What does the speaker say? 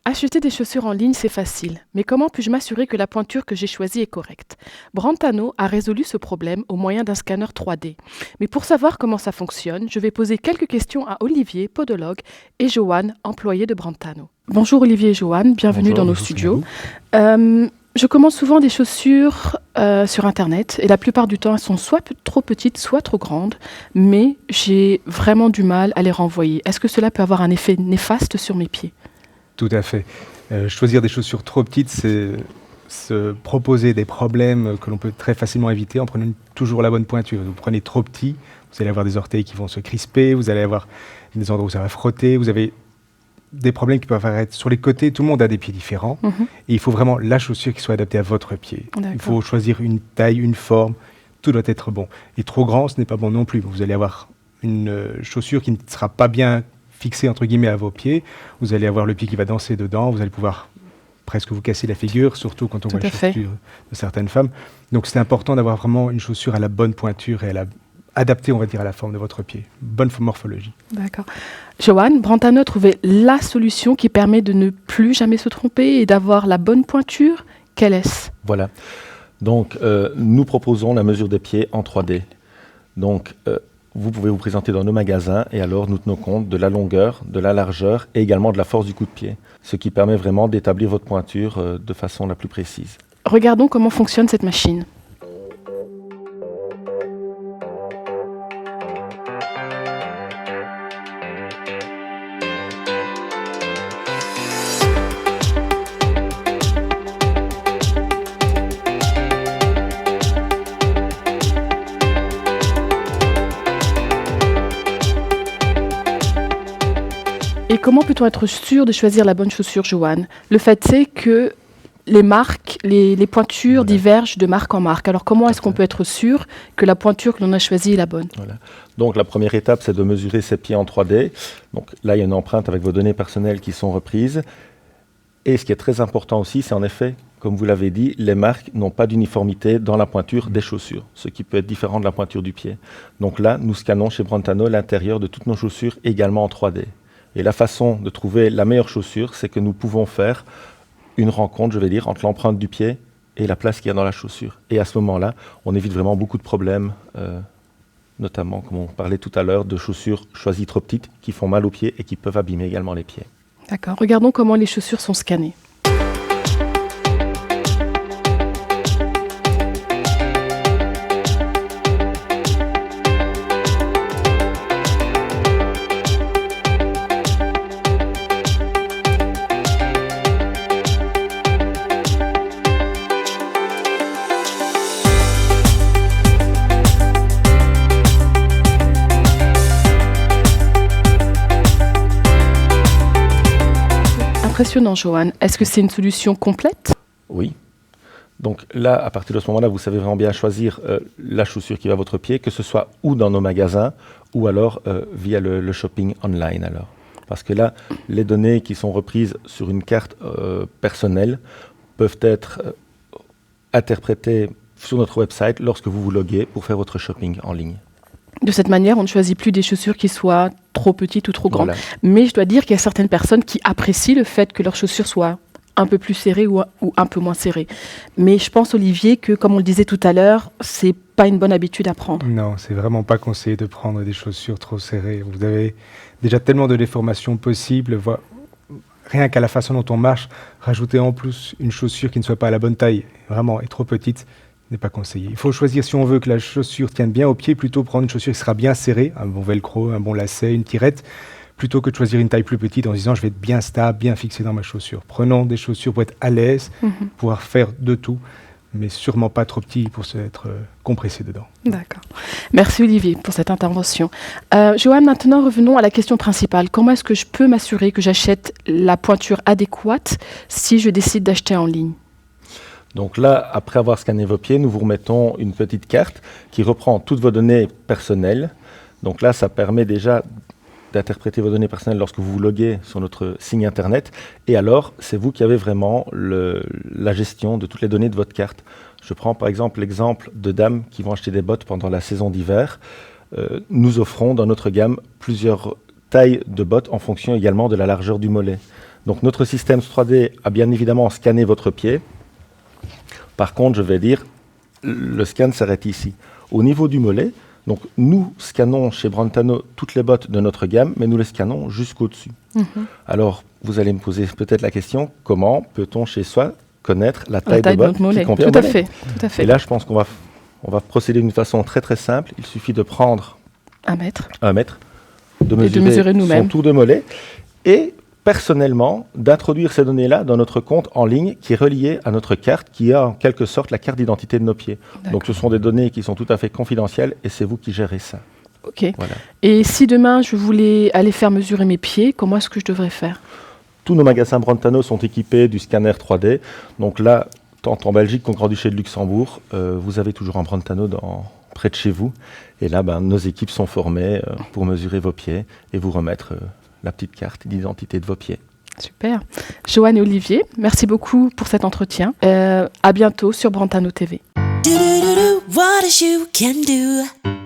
Acheter des chaussures en ligne, c'est facile. Mais comment puis-je m'assurer que la pointure que j'ai choisie est correcte? Brentano a résolu ce problème au moyen d'un scanner 3D. Mais pour savoir comment ça fonctionne, je vais poser quelques questions à Olivier, podologue, et Joanne, employé de Brentano. Bonjour Olivier et Joanne, bienvenue dans nos studios. Je commande souvent des chaussures sur Internet et la plupart du temps, elles sont soit trop petites, soit trop grandes, mais j'ai vraiment du mal à les renvoyer. Est-ce que cela peut avoir un effet néfaste sur mes pieds? Tout à fait. Choisir des chaussures trop petites, c'est se proposer des problèmes que l'on peut très facilement éviter en prenant toujours la bonne pointure. Vous prenez trop petit, vous allez avoir des orteils qui vont se crisper, vous allez avoir des endroits où ça va frotter, vous avez des problèmes qui peuvent apparaître sur les côtés. Tout le monde a des pieds différents et il faut vraiment la chaussure qui soit adaptée à votre pied. D'accord. Il faut choisir une taille, une forme, tout doit être bon. Et trop grand, ce n'est pas bon non plus. Vous allez avoir une chaussure qui ne sera pas bien fixé entre guillemets à vos pieds, vous allez avoir le pied qui va danser dedans, vous allez pouvoir presque vous casser la figure, surtout quand on voit les chaussures de certaines femmes. Donc c'est important d'avoir vraiment une chaussure à la bonne pointure et adaptée, on va dire, à la forme de votre pied. Bonne morphologie. D'accord. Joanne, Brentano a trouvé la solution qui permet de ne plus jamais se tromper et d'avoir la bonne pointure. Quelle est-ce? Voilà. Donc nous proposons la mesure des pieds en 3D. Donc vous pouvez vous présenter dans nos magasins et alors nous tenons compte de la longueur, de la largeur et également de la force du coup de pied, ce qui permet vraiment d'établir votre pointure de façon la plus précise. Regardons comment fonctionne cette machine. Et comment peut-on être sûr de choisir la bonne chaussure, Joanne? Le fait c'est que les marques, les pointures divergent de marque en marque. Alors comment est-ce qu'on peut être sûr que la pointure que l'on a choisie est la bonne? Donc la première étape, c'est de mesurer ses pieds en 3D. Donc là, il y a une empreinte avec vos données personnelles qui sont reprises. Et ce qui est très important aussi, c'est en effet, comme vous l'avez dit, les marques n'ont pas d'uniformité dans la pointure des chaussures, ce qui peut être différent de la pointure du pied. Donc là, nous scannons chez Brentano l'intérieur de toutes nos chaussures également en 3D. Et la façon de trouver la meilleure chaussure, c'est que nous pouvons faire une rencontre, je vais dire, entre l'empreinte du pied et la place qu'il y a dans la chaussure. Et à ce moment-là, on évite vraiment beaucoup de problèmes, notamment, comme on parlait tout à l'heure, de chaussures choisies trop petites qui font mal aux pieds et qui peuvent abîmer également les pieds. D'accord. Regardons comment les chaussures sont scannées. Impressionnant, Joanne. Est-ce que c'est une solution complète? Oui. Donc là, à partir de ce moment-là, vous savez vraiment bien choisir la chaussure qui va à votre pied, que ce soit ou dans nos magasins ou alors via le shopping online. Alors. Parce que là, les données qui sont reprises sur une carte personnelle peuvent être interprétées sur notre website lorsque vous vous loguez pour faire votre shopping en ligne. De cette manière, on ne choisit plus des chaussures qui soient trop petites ou trop grandes. Voilà. Mais je dois dire qu'il y a certaines personnes qui apprécient le fait que leurs chaussures soient un peu plus serrées ou un peu moins serrées. Mais je pense, Olivier, que comme on le disait tout à l'heure, c'est pas une bonne habitude à prendre. Non, c'est vraiment pas conseillé de prendre des chaussures trop serrées. Vous avez déjà tellement de déformations possibles. Rien qu'à la façon dont on marche, rajouter en plus une chaussure qui ne soit pas à la bonne taille, vraiment, et trop petite, n'est pas conseillé. Il faut choisir, si on veut que la chaussure tienne bien au pied, plutôt prendre une chaussure qui sera bien serrée, un bon velcro, un bon lacet, une tirette, plutôt que de choisir une taille plus petite en se disant je vais être bien stable, bien fixé dans ma chaussure. Prenons des chaussures pour être à l'aise, pouvoir faire de tout, mais sûrement pas trop petit pour être compressé dedans. D'accord. Merci Olivier pour cette intervention. Joanne, maintenant revenons à la question principale. Comment est-ce que je peux m'assurer que j'achète la pointure adéquate si je décide d'acheter en ligne? Donc là, après avoir scanné vos pieds, nous vous remettons une petite carte qui reprend toutes vos données personnelles. Donc là, ça permet déjà d'interpréter vos données personnelles lorsque vous vous loguez sur notre site internet. Et alors, c'est vous qui avez vraiment la gestion de toutes les données de votre carte. Je prends par exemple l'exemple de dames qui vont acheter des bottes pendant la saison d'hiver. Nous offrons dans notre gamme plusieurs tailles de bottes en fonction également de la largeur du mollet. Donc notre système 3D a bien évidemment scanné votre pied. Par contre, je vais dire, le scan s'arrête ici. Au niveau du mollet, donc nous scannons chez Brentano toutes les bottes de notre gamme, mais nous les scannons jusqu'au-dessus. Alors, vous allez me poser peut-être la question, comment peut-on chez soi connaître la taille de botte notre mollet. qui convient Tout au à mollet? fait, tout à fait. Et là, je pense qu'on va procéder d'une façon très très simple. Il suffit de prendre 1 mètre. 1 mètre, de mesurer mesurer nous-mêmes. son tour de mollet et personnellement d'introduire ces données-là dans notre compte en ligne qui est relié à notre carte, qui a en quelque sorte la carte d'identité de nos pieds. Donc ce sont des données qui sont tout à fait confidentielles et c'est vous qui gérez ça. Ok. Voilà. Et si demain je voulais aller faire mesurer mes pieds, comment est-ce que je devrais faire? Tous nos magasins Brentano sont équipés du scanner 3D. Donc là, tant en Belgique qu'au Grand-Duché de Luxembourg, vous avez toujours un Brentano près de chez vous. Et là, nos équipes sont formées pour mesurer vos pieds et vous remettre la petite carte d'identité de vos pieds. Super. Joanne et Olivier, merci beaucoup pour cet entretien. À bientôt sur Brentano TV. What a shoe can do.